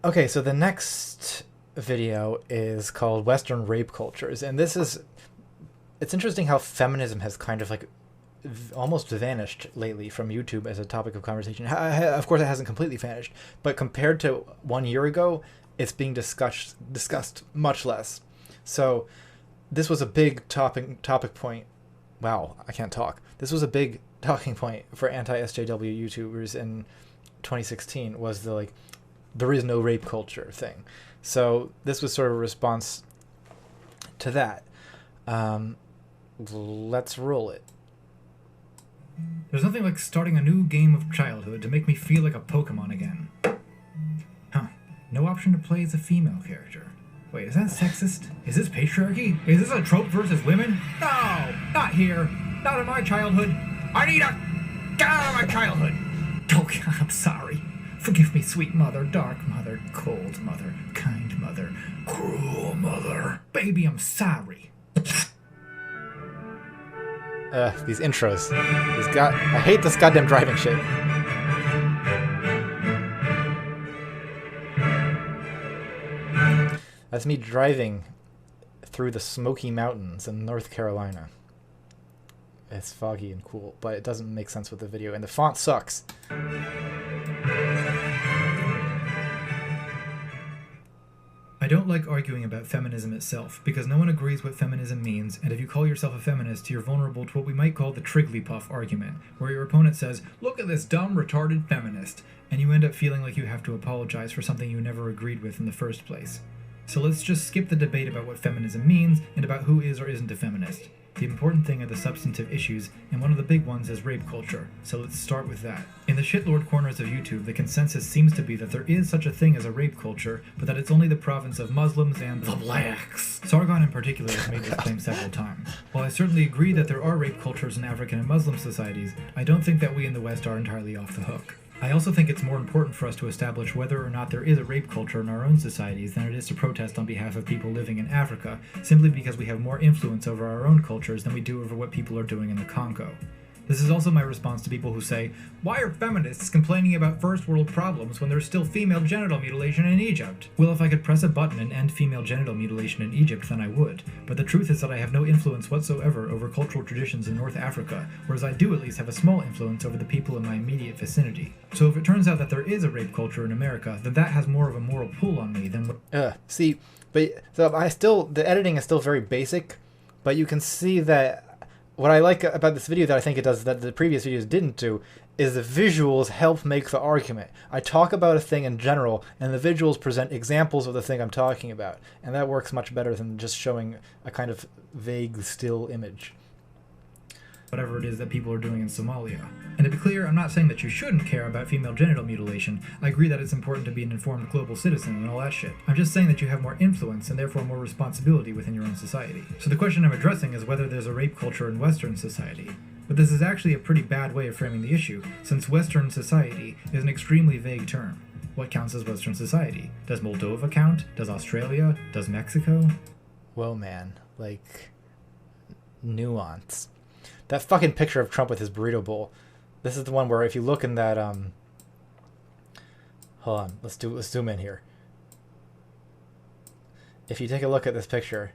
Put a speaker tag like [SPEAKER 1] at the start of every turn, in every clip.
[SPEAKER 1] Okay, so the next video is called Western Rape Cultures, and it's interesting how feminism has kind of like almost vanished lately from YouTube as a topic of conversation. Of course, it hasn't completely vanished, but compared to 1 year ago, it's being discussed much less. So this was a big topic point. Wow, I can't talk. This was a big talking point for anti-SJW YouTubers in 2016. Was the like there is no rape culture thing. So this was sort of a response to that. Let's roll it.
[SPEAKER 2] There's nothing like starting a new game of childhood to make me feel like a Pokemon again. Huh. No option to play as a female character. Wait, is that sexist? Is this patriarchy? Is this a trope versus women? No! Not here! Not in my childhood! I need a... Get out of my childhood! Oh God, I'm sorry. Forgive me, sweet mother, dark mother, cold mother, kind mother, cruel mother. Baby, I'm sorry.
[SPEAKER 1] These intros. I hate this goddamn driving shit. That's me driving through the Smoky Mountains in North Carolina. It's foggy and cool, but it doesn't make sense with the video, and the font sucks.
[SPEAKER 2] I don't like arguing about feminism itself, because no one agrees what feminism means, and if you call yourself a feminist, you're vulnerable to what we might call the Trigglypuff argument, where your opponent says, "Look at this dumb, retarded feminist," and you end up feeling like you have to apologize for something you never agreed with in the first place. So let's just skip the debate about what feminism means, and about who is or isn't a feminist. The important thing are the substantive issues, and one of the big ones is rape culture, so let's start with that. In the shitlord corners of YouTube, the consensus seems to be that there is such a thing as a rape culture, but that it's only the province of Muslims and the blacks. Sargon in particular has made this claim several times. While I certainly agree that there are rape cultures in African and Muslim societies, I don't think that we in the West are entirely off the hook. I also think it's more important for us to establish whether or not there is a rape culture in our own societies than it is to protest on behalf of people living in Africa, simply because we have more influence over our own cultures than we do over what people are doing in the Congo. This is also my response to people who say, "Why are feminists complaining about first world problems when there's still female genital mutilation in Egypt?" Well, if I could press a button and end female genital mutilation in Egypt, then I would. But the truth is that I have no influence whatsoever over cultural traditions in North Africa, whereas I do at least have a small influence over the people in my immediate vicinity. So if it turns out that there is a rape culture in America, then that has more of a moral pull on me than...
[SPEAKER 1] See, but so the editing is still very basic, but you can see that what I like about this video that I think it does that the previous videos didn't do is the visuals help make the argument. I talk about a thing in general, and the visuals present examples of the thing I'm talking about, and that works much better than just showing a kind of vague still image.
[SPEAKER 2] Whatever it is that people are doing in Somalia. And to be clear, I'm not saying that you shouldn't care about female genital mutilation. I agree that it's important to be an informed global citizen and all that shit. I'm just saying that you have more influence and therefore more responsibility within your own society. So the question I'm addressing is whether there's a rape culture in Western society. But this is actually a pretty bad way of framing the issue, since Western society is an extremely vague term. What counts as Western society? Does Moldova count? Does Australia? Does Mexico?
[SPEAKER 1] Whoa, man. Like, nuance. That fucking picture of Trump with his burrito bowl. This is the one where if you look in that hold on, let's zoom in here. If you take a look at this picture,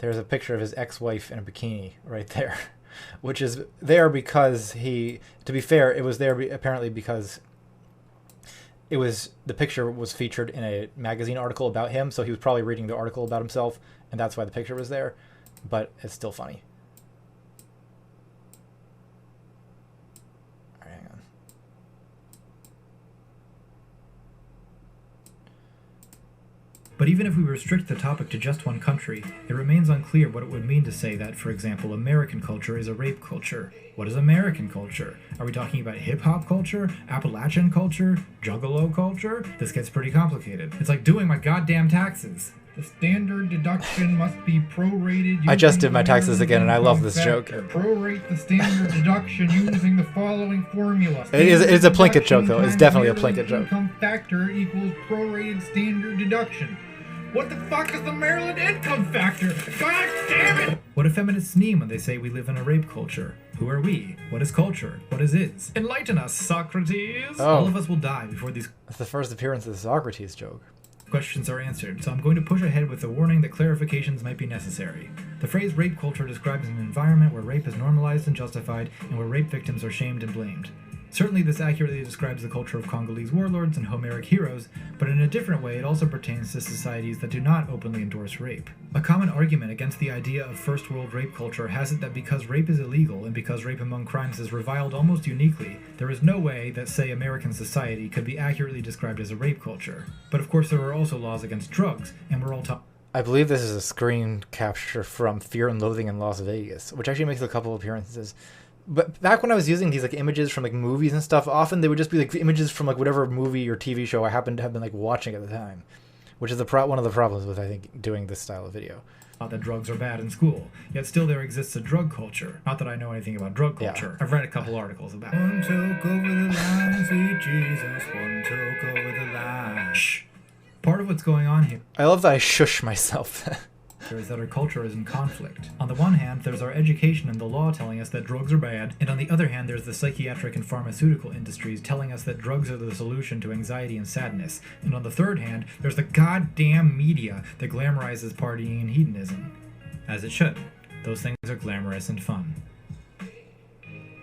[SPEAKER 1] there's a picture of his ex-wife in a bikini right there, which is there because to be fair, it was there apparently because the picture was featured in a magazine article about him, so he was probably reading the article about himself, and that's why the picture was there, but it's still funny.
[SPEAKER 2] But even if we restrict the topic to just one country, it remains unclear what it would mean to say that, for example, American culture is a rape culture. What is American culture? Are we talking about hip-hop culture? Appalachian culture? Juggalo culture? This gets pretty complicated. It's like doing my goddamn taxes. The standard deduction must be prorated.
[SPEAKER 1] I just did my taxes again, and I love this joke.
[SPEAKER 2] Prorate the standard deduction using the following formula.
[SPEAKER 1] It's a Plinkett joke, though. It's definitely a Plinkett joke.
[SPEAKER 2] Income factor equals prorated standard deduction. What the fuck is the Maryland income factor? God damn it! What do feminists mean when they say we live in a rape culture? Who are we? What is culture? What is is? Enlighten us, Socrates!
[SPEAKER 1] Oh.
[SPEAKER 2] All of us will die before these
[SPEAKER 1] That's the first appearance of the Socrates joke.
[SPEAKER 2] questions are answered, so I'm going to push ahead with the warning that clarifications might be necessary. The phrase rape culture describes an environment where rape is normalized and justified, and where rape victims are shamed and blamed. Certainly this accurately describes the culture of Congolese warlords and Homeric heroes, but in a different way it also pertains to societies that do not openly endorse rape. A common argument against the idea of first world rape culture has it that because rape is illegal and because rape among crimes is reviled almost uniquely, there is no way that, say, American society could be accurately described as a rape culture. But of course there are also laws against drugs, and we're all taught.
[SPEAKER 1] I believe this is a screen capture from Fear and Loathing in Las Vegas, which actually makes a couple of appearances. But back when I was using these like images from like movies and stuff, often they would just be like images from like whatever movie or TV show I happened to have been like watching at the time, which is one of the problems with I think doing this style of video.
[SPEAKER 2] Not that drugs are bad in school, yet still there exists a drug culture. Not that I know anything about drug culture. Yeah. I've read a couple articles about it. One took over the line, sweet Jesus, one took over the line. Shh. Part of what's going on here.
[SPEAKER 1] I love that I shush myself.
[SPEAKER 2] There is that our culture is in conflict. On the one hand, there's our education and the law telling us that drugs are bad, and on the other hand, there's the psychiatric and pharmaceutical industries telling us that drugs are the solution to anxiety and sadness. And on the third hand, there's the goddamn media that glamorizes partying and hedonism. As it should. Those things are glamorous and fun.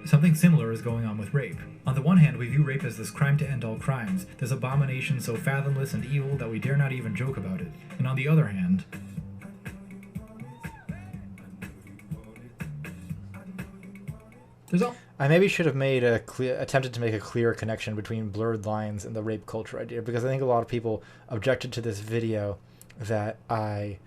[SPEAKER 2] Something similar is going on with rape. On the one hand, we view rape as this crime to end all crimes, this abomination so fathomless and evil that we dare not even joke about it. And on the other hand,
[SPEAKER 1] I maybe should have attempted to make a clearer connection between blurred lines and the rape culture idea, because I think a lot of people objected to this video that I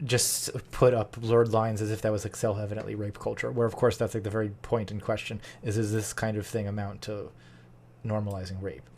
[SPEAKER 1] just put up blurred lines as if that was like self-evidently rape culture, where of course that's like the very point in question is this kind of thing amount to normalizing rape?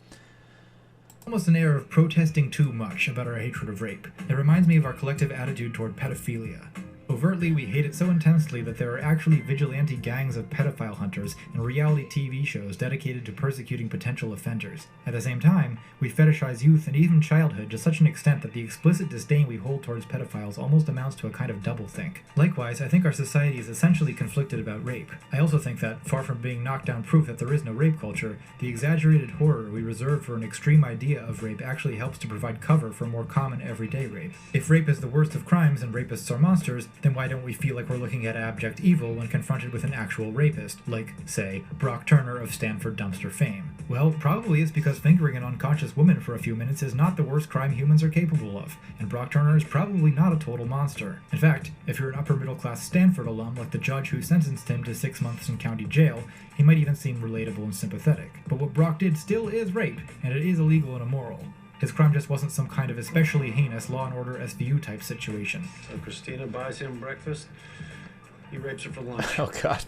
[SPEAKER 2] Almost an air of protesting too much about our hatred of rape. It reminds me of our collective attitude toward pedophilia. Overtly, we hate it so intensely that there are actually vigilante gangs of pedophile hunters and reality TV shows dedicated to persecuting potential offenders. At the same time, we fetishize youth and even childhood to such an extent that the explicit disdain we hold towards pedophiles almost amounts to a kind of doublethink. Likewise, I think our society is essentially conflicted about rape. I also think that, far from being knockdown proof that there is no rape culture, the exaggerated horror we reserve for an extreme idea of rape actually helps to provide cover for more common everyday rape. If rape is the worst of crimes and rapists are monsters, then why don't we feel like we're looking at abject evil when confronted with an actual rapist, like, say, Brock Turner of Stanford dumpster fame? Well, probably it's because fingering an unconscious woman for a few minutes is not the worst crime humans are capable of, and Brock Turner is probably not a total monster. In fact, if you're an upper-middle-class Stanford alum like the judge who sentenced him to 6 months in county jail, he might even seem relatable and sympathetic. But what Brock did still is rape, and it is illegal and immoral. His crime just wasn't some kind of especially heinous Law & Order SVU type situation.
[SPEAKER 3] So Christina buys him breakfast, he rapes her for lunch.
[SPEAKER 1] Oh god.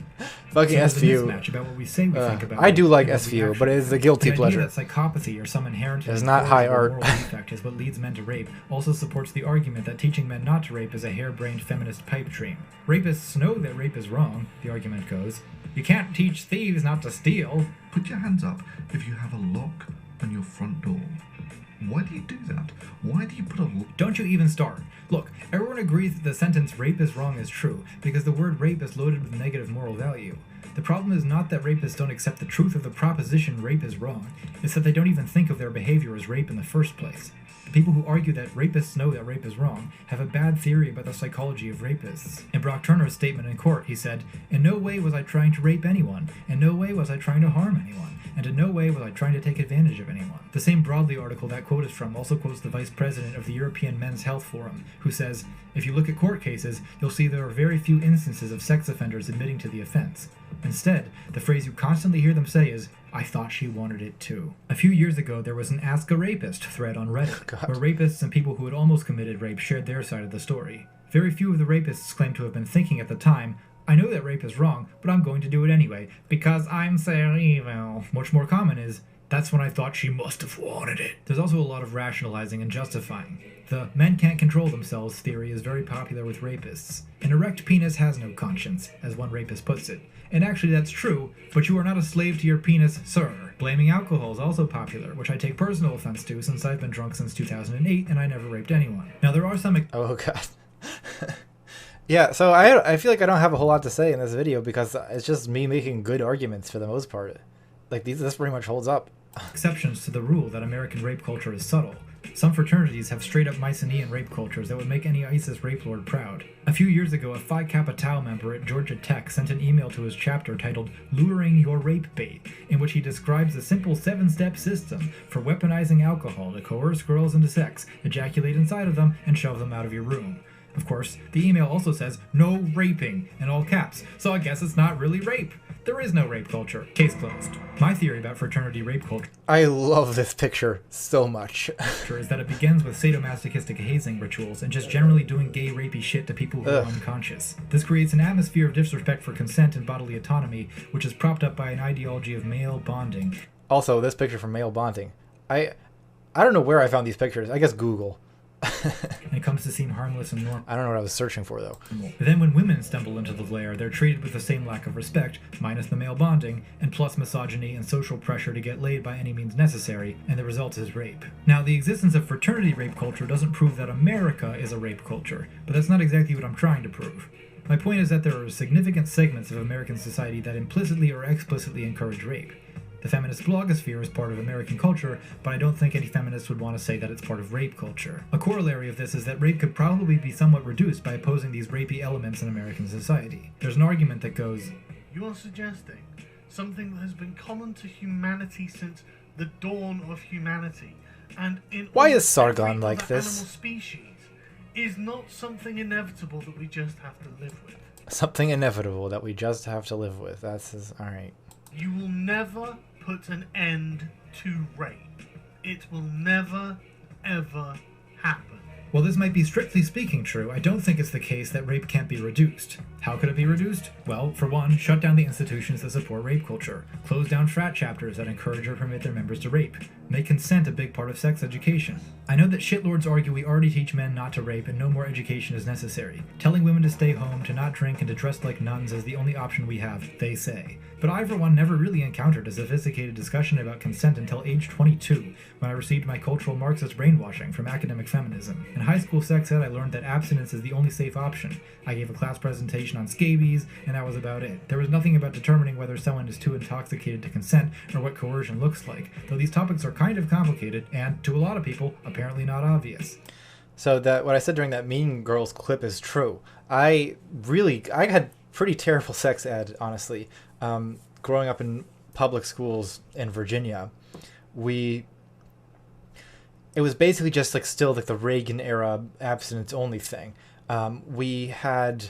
[SPEAKER 1] Fucking
[SPEAKER 2] so
[SPEAKER 1] SVU.
[SPEAKER 2] There's a mismatch about what we say we think about
[SPEAKER 1] I do like
[SPEAKER 2] and what we
[SPEAKER 1] SVU,
[SPEAKER 2] actually
[SPEAKER 1] but it is
[SPEAKER 2] do.
[SPEAKER 1] a guilty
[SPEAKER 2] The
[SPEAKER 1] pleasure.
[SPEAKER 2] idea that psychopathy or some inherent
[SPEAKER 1] It's not high art.
[SPEAKER 2] moral defect is what leads men to rape also supports the argument that teaching men not to rape is a harebrained feminist pipe dream. Rapists know that rape is wrong, the argument goes. You can't teach thieves not to steal.
[SPEAKER 4] Put your hands up if you have a lock on your front door. Why do you do that? Why do you put a lock?
[SPEAKER 2] Don't you even start. Look, everyone agrees that the sentence rape is wrong is true, because the word rape is loaded with negative moral value. The problem is not that rapists don't accept the truth of the proposition rape is wrong, it's that they don't even think of their behavior as rape in the first place. The people who argue that rapists know that rape is wrong have a bad theory about the psychology of rapists. In Brock Turner's statement in court, he said, "In no way was I trying to rape anyone, in no way was I trying to harm anyone, and in no way was I trying to take advantage of anyone." The same Broadly article that quote is from also quotes the vice president of the European Men's Health Forum, who says, "If you look at court cases, you'll see there are very few instances of sex offenders admitting to the offense. Instead, the phrase you constantly hear them say is, 'I thought she wanted it too.'" A few years ago, there was an Ask a Rapist thread on Reddit, where rapists and people who had almost committed rape shared their side of the story. Very few of the rapists claimed to have been thinking at the time, "I know that rape is wrong, but I'm going to do it anyway, because I'm so evil." Much more common is, "That's when I thought she must have wanted it." There's also a lot of rationalizing and justifying. The "men can't control themselves" theory is very popular with rapists. An erect penis has no conscience, as one rapist puts it. And actually that's true, but you are not a slave to your penis, sir. Blaming alcohol is also popular, which I take personal offense to since I've been drunk since 2008 and I never raped anyone. Now, there are some...
[SPEAKER 1] Oh, God. Yeah, so I feel like I don't have a whole lot to say in this video because it's just me making good arguments for the most part. Like, this pretty much holds up.
[SPEAKER 2] exceptions to the rule that American rape culture is subtle. Some fraternities have straight-up Mycenaean rape cultures that would make any ISIS rape lord proud. A few years ago, a Phi Kappa Tau member at Georgia Tech sent an email to his chapter titled Luring Your Rape Bait, in which he describes a simple 7-step system for weaponizing alcohol to coerce girls into sex, ejaculate inside of them, and shove them out of your room. Of course, the email also says, "No raping," in all caps, so I guess it's not really rape. There is no rape culture. Case closed. My theory about fraternity rape culture
[SPEAKER 1] I love this picture so much.
[SPEAKER 2] is that it begins with sadomasochistic hazing rituals and just generally doing gay rapey shit to people who are unconscious. This creates an atmosphere of disrespect for consent and bodily autonomy, which is propped up by an ideology of male bonding.
[SPEAKER 1] Also, this picture from male bonding. I don't know where I found these pictures. I guess Google.
[SPEAKER 2] And it comes to seem harmless and normal.
[SPEAKER 1] I don't know what I was searching for, though.
[SPEAKER 2] Then when women stumble into the lair, they're treated with the same lack of respect, minus the male bonding, and plus misogyny and social pressure to get laid by any means necessary, and the result is rape. Now, the existence of fraternity rape culture doesn't prove that America is a rape culture, but that's not exactly what I'm trying to prove. My point is that there are significant segments of American society that implicitly or explicitly encourage rape. The feminist blogosphere is part of American culture, but I don't think any feminist would want to say that it's part of rape culture. A corollary of this is that rape could probably be somewhat reduced by opposing these rapey elements in American society. There's an argument that goes,
[SPEAKER 5] You are suggesting something that has been common to humanity since the dawn of humanity, and in
[SPEAKER 1] Why is
[SPEAKER 5] almost
[SPEAKER 1] Sargon
[SPEAKER 5] every
[SPEAKER 1] like
[SPEAKER 5] other
[SPEAKER 1] this?
[SPEAKER 5] animal species, is not something inevitable that we just have to live with.
[SPEAKER 1] Something inevitable that we just have to live with. That's his... Alright.
[SPEAKER 5] You will never put an end to rape. It will never, ever happen.
[SPEAKER 2] while this might be strictly speaking true, I don't think it's the case that rape can't be reduced. How could it be reduced? Well, for one, shut down the institutions that support rape culture. Close down frat chapters that encourage or permit their members to rape. Make consent a big part of sex education. I know that shitlords argue we already teach men not to rape and no more education is necessary. Telling women to stay home, to not drink, and to dress like nuns is the only option we have, they say. But I, for one, never really encountered a sophisticated discussion about consent until age 22, when I received my cultural Marxist brainwashing from academic feminism. In high school sex ed, I learned that abstinence is the only safe option. I gave a class presentation on scabies, and that was about it. There was nothing about determining whether someone is too intoxicated to consent, or what coercion looks like, though these topics are kind of complicated, and, to a lot of people, apparently not obvious.
[SPEAKER 1] So that what I said during that Mean Girls clip is true. I had pretty terrible sex ed, honestly. Growing up in public schools in Virginia, it was basically just like still like the Reagan era abstinence only thing. We had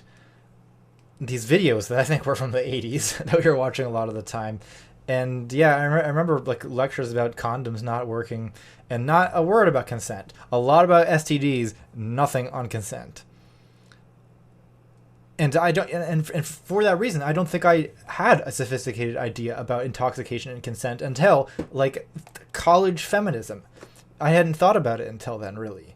[SPEAKER 1] these videos that I think were from the 80s that we were watching a lot of the time. And yeah, I remember like lectures about condoms not working and not a word about consent. A lot about STDs, nothing on consent. And and for that reason, I don't think I had a sophisticated idea about intoxication and consent until like college feminism. I hadn't thought about it until then, really.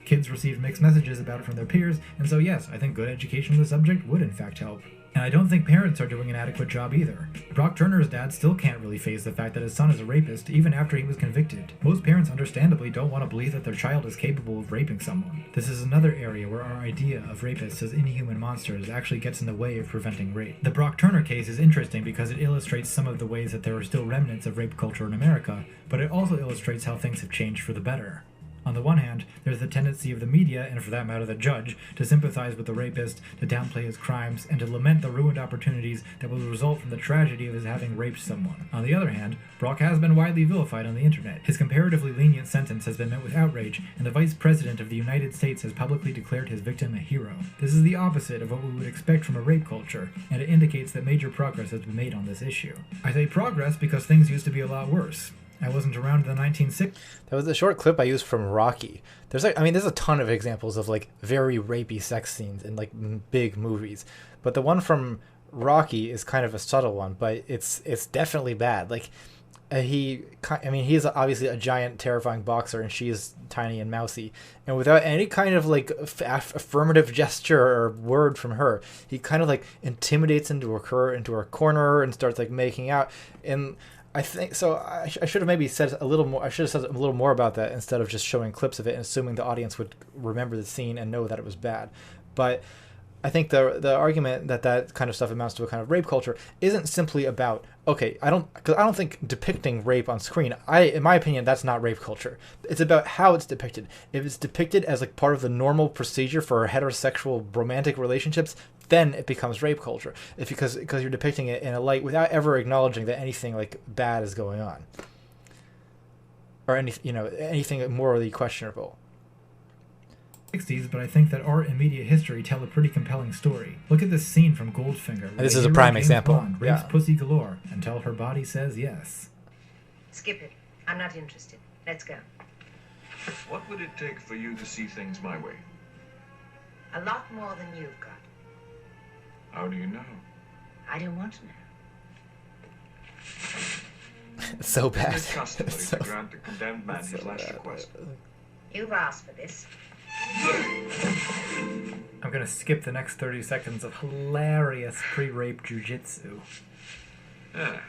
[SPEAKER 2] Kids received mixed messages about it from their peers, and so yes, I think good education on the subject would in fact help. And I don't think parents are doing an adequate job either. Brock Turner's dad still can't really face the fact that his son is a rapist, even after he was convicted. Most parents understandably don't want to believe that their child is capable of raping someone. This is another area where our idea of rapists as inhuman monsters actually gets in the way of preventing rape. The Brock Turner case is interesting because it illustrates some of the ways that there are still remnants of rape culture in America, but it also illustrates how things have changed for the better. On the one hand, there's the tendency of the media, and for that matter the judge, to sympathize with the rapist, to downplay his crimes, and to lament the ruined opportunities that will result from the tragedy of his having raped someone. On the other hand, Brock has been widely vilified on the internet. His comparatively lenient sentence has been met with outrage, and the Vice President of the United States has publicly declared his victim a hero. This is the opposite of what we would expect from a rape culture, and it indicates that major progress has been made on this issue. I say progress because things used to be a lot worse. I wasn't around in the 1960s.
[SPEAKER 1] That was a short clip I used from Rocky. There's a ton of examples of like very rapey sex scenes in like big movies, but the one from Rocky is kind of a subtle one, but it's definitely bad. Like he's obviously a giant, terrifying boxer, and she is tiny and mousy, and without any kind of like affirmative gesture or word from her, he kind of like intimidates into her corner and starts like making out. And I think so. I should have maybe said a little more. I should have said a little more about that instead of just showing clips of it and assuming the audience would remember the scene and know that it was bad. But I think the argument that kind of stuff amounts to a kind of rape culture isn't simply about, okay, I don't think depicting rape on screen, in my opinion, that's not rape culture. It's about how it's depicted. If it's depicted as like part of the normal procedure for heterosexual romantic relationships, then it becomes rape culture. It's because you're depicting it in a light without ever acknowledging that anything like bad is going on, or anything morally questionable.
[SPEAKER 2] 60s, but I think that art and media history tell a pretty compelling story. Look at this scene from Goldfinger.
[SPEAKER 1] This is a prime example.
[SPEAKER 2] Bond rapes pussy galore until her body says yes.
[SPEAKER 6] Skip it. I'm not interested. Let's go.
[SPEAKER 7] What would it take for you to see things my way?
[SPEAKER 6] A lot more than you've got.
[SPEAKER 7] How do you know?
[SPEAKER 6] I don't want to know.
[SPEAKER 1] It's so bad.
[SPEAKER 7] Isn't it customary to grant a condemned man his last request?
[SPEAKER 6] You've asked for this.
[SPEAKER 2] I'm gonna skip the next 30 seconds of hilarious pre-rape jujitsu.
[SPEAKER 7] Yeah.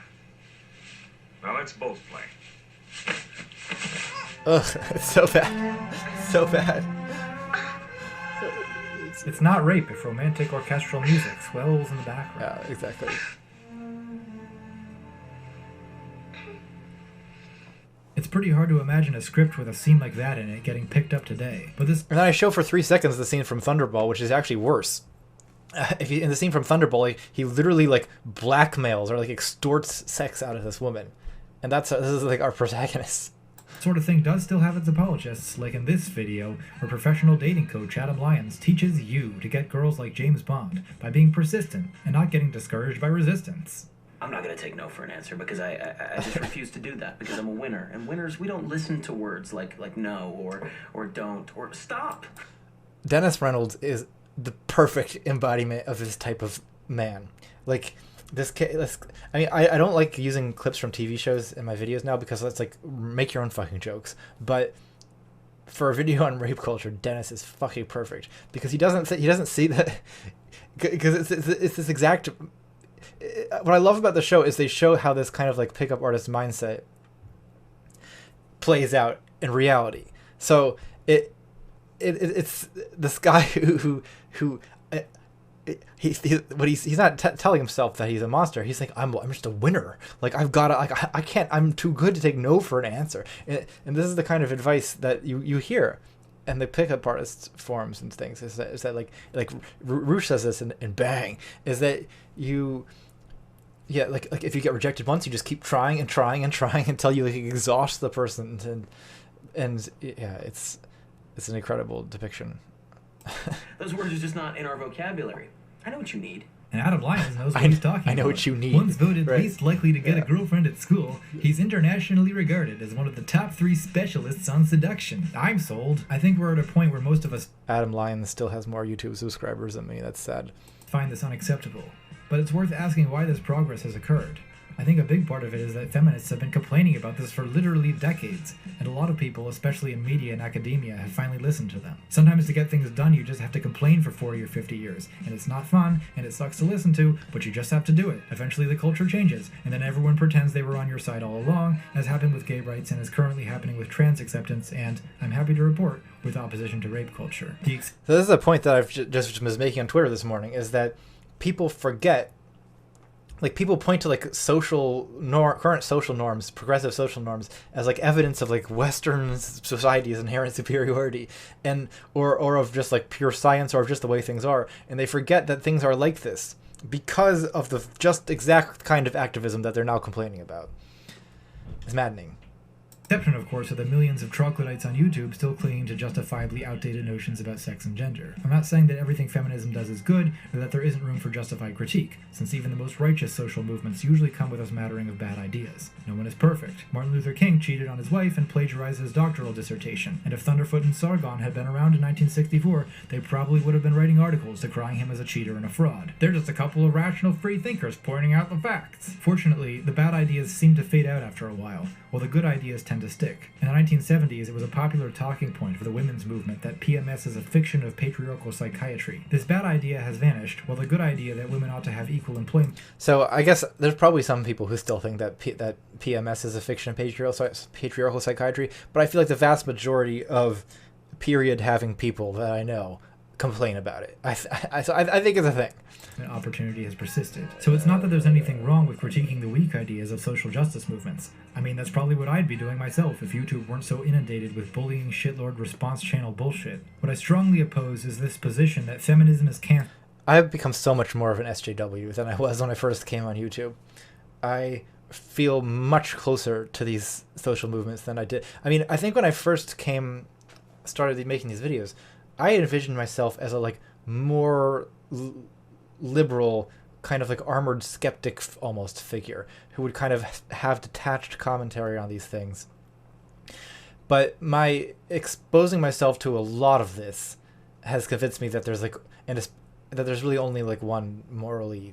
[SPEAKER 7] Now let's both play.
[SPEAKER 1] Ugh, it's so bad. So bad.
[SPEAKER 2] It's not rape if romantic orchestral music swells in the background.
[SPEAKER 1] Yeah, exactly.
[SPEAKER 2] It's pretty hard to imagine a script with a scene like that in it getting picked up today. But this...
[SPEAKER 1] And then I show for 3 seconds the scene from Thunderball, which is actually worse. In the scene from Thunderball, he literally like blackmails or like extorts sex out of this woman, and this is like our protagonist.
[SPEAKER 2] Sort of thing does still have its apologists, like in this video, where professional dating coach Adam Lyons teaches you to get girls like James Bond by being persistent and not getting discouraged by resistance.
[SPEAKER 8] I'm not going to take no for an answer because I just refuse to do that because I'm a winner. And winners, we don't listen to words like no or don't or stop.
[SPEAKER 1] Dennis Reynolds is the perfect embodiment of this type of man. Like, I don't like using clips from TV shows in my videos now because it's like, make your own fucking jokes. But for a video on rape culture, Dennis is fucking perfect because he doesn't see that, because it's this exact... What I love about the show is they show how this kind of like pickup artist mindset plays out in reality. So it's this guy he's not telling himself that he's a monster. He's like, I'm just a winner. Like, I've got to, like, I can't, I'm too good to take no for an answer. And this is the kind of advice that you hear and the pickup artist forums and things is that like Roosh says this in Bang, is that like if you get rejected once, you just keep trying and trying and trying until you like exhaust the person, and yeah, it's an incredible depiction.
[SPEAKER 8] Those words are just not in our vocabulary. I know what you need.
[SPEAKER 2] And Adam Lyons knows what he's talking about.
[SPEAKER 1] I know what you need.
[SPEAKER 2] Once voted
[SPEAKER 1] right.
[SPEAKER 2] least likely to get a girlfriend at school, he's internationally regarded as one of the top 3 specialists on seduction. I'm sold. I think we're at a point where most of us...
[SPEAKER 1] Adam Lyons still has more YouTube subscribers than me. That's sad.
[SPEAKER 2] ...find this unacceptable. But it's worth asking why this progress has occurred. I think a big part of it is that feminists have been complaining about this for literally decades, and a lot of people, especially in media and academia, have finally listened to them. Sometimes to get things done, you just have to complain for 40 or 50 years, and it's not fun, and it sucks to listen to, but you just have to do it. Eventually the culture changes, and then everyone pretends they were on your side all along, as happened with gay rights and is currently happening with trans acceptance, and, I'm happy to report, with opposition to rape culture.
[SPEAKER 1] So this is a point that I've just was making on Twitter this morning, is that people forget. Like, people point to like current social norms, progressive social norms, as like evidence of like Western society's inherent superiority, and or of just like pure science, or of just the way things are, and they forget that things are like this because of the just exact kind of activism that they're now complaining about. It's maddening.
[SPEAKER 2] Exception, of course, are the millions of troglodytes on YouTube still clinging to justifiably outdated notions about sex and gender. I'm not saying that everything feminism does is good, or that there isn't room for justified critique, since even the most righteous social movements usually come with a smattering of bad ideas. No one is perfect. Martin Luther King cheated on his wife and plagiarized his doctoral dissertation, and if Thunderfoot and Sargon had been around in 1964, they probably would have been writing articles decrying him as a cheater and a fraud. They're just a couple of rational free thinkers pointing out the facts. Fortunately, the bad ideas seem to fade out after a while the good ideas tend tend to stick. In the 1970s, it was a popular talking point for the women's movement that PMS is a fiction of patriarchal psychiatry. This bad idea has vanished, while the good idea that women ought to have equal employment...
[SPEAKER 1] So I guess there's probably some people who still think that that PMS is a fiction of patriarchal psychiatry, but I feel like the vast majority of period-having people that I know complain about it. I think it's a thing.
[SPEAKER 2] Opportunity has persisted. So it's not that there's anything wrong with critiquing the weak ideas of social justice movements. I mean, that's probably what I'd be doing myself if YouTube weren't so inundated with bullying shitlord response channel bullshit. What I strongly oppose is this position that feminism is
[SPEAKER 1] I've become so much more of an SJW than I was when I first came on YouTube. I feel much closer to these social movements than I did. I mean, I think when I first started making these videos, I envisioned myself as a more liberal, kind of armored skeptic almost figure who would kind of have detached commentary on these things. But my exposing myself to a lot of this has convinced me that there's that there's really only one morally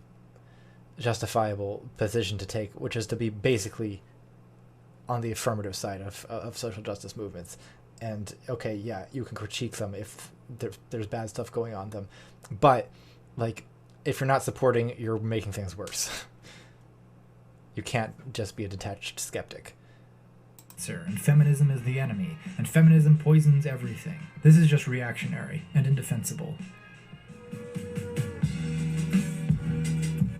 [SPEAKER 1] justifiable position to take, which is to be basically on the affirmative side of social justice movements. And okay, yeah, you can critique them if there's bad stuff going on them, but if you're not supporting, you're making things worse. You can't just be a detached skeptic.
[SPEAKER 2] And feminism is the enemy, and feminism poisons everything. This is just reactionary and indefensible.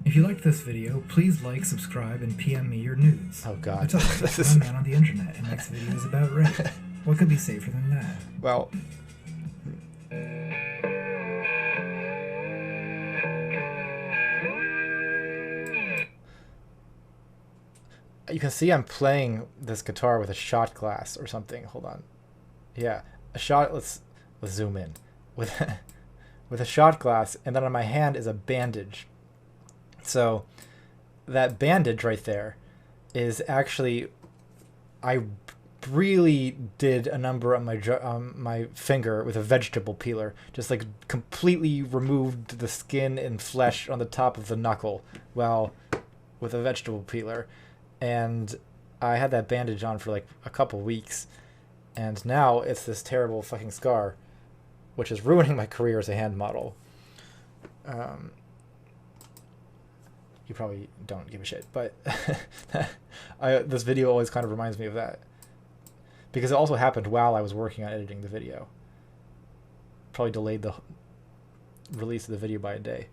[SPEAKER 2] If you liked this video, please like, subscribe, and PM me your news.
[SPEAKER 1] Oh god.
[SPEAKER 2] I'm a man on the internet, and next video is about rape. What could be safer than that?
[SPEAKER 1] Well... You can see I'm playing this guitar with a shot glass or something. Hold on. Yeah, a shot. Let's zoom in with a shot glass, and then on my hand is a bandage. So that bandage right there is actually, I really did a number on my finger with a vegetable peeler. Just completely removed the skin and flesh on the top of the knuckle, with a vegetable peeler. And I had that bandage on for a couple weeks, and now it's this terrible fucking scar, which is ruining my career as a hand model. You probably don't give a shit, but this video always kind of reminds me of that, because it also happened while I was working on editing the video. Probably delayed the release of the video by a day.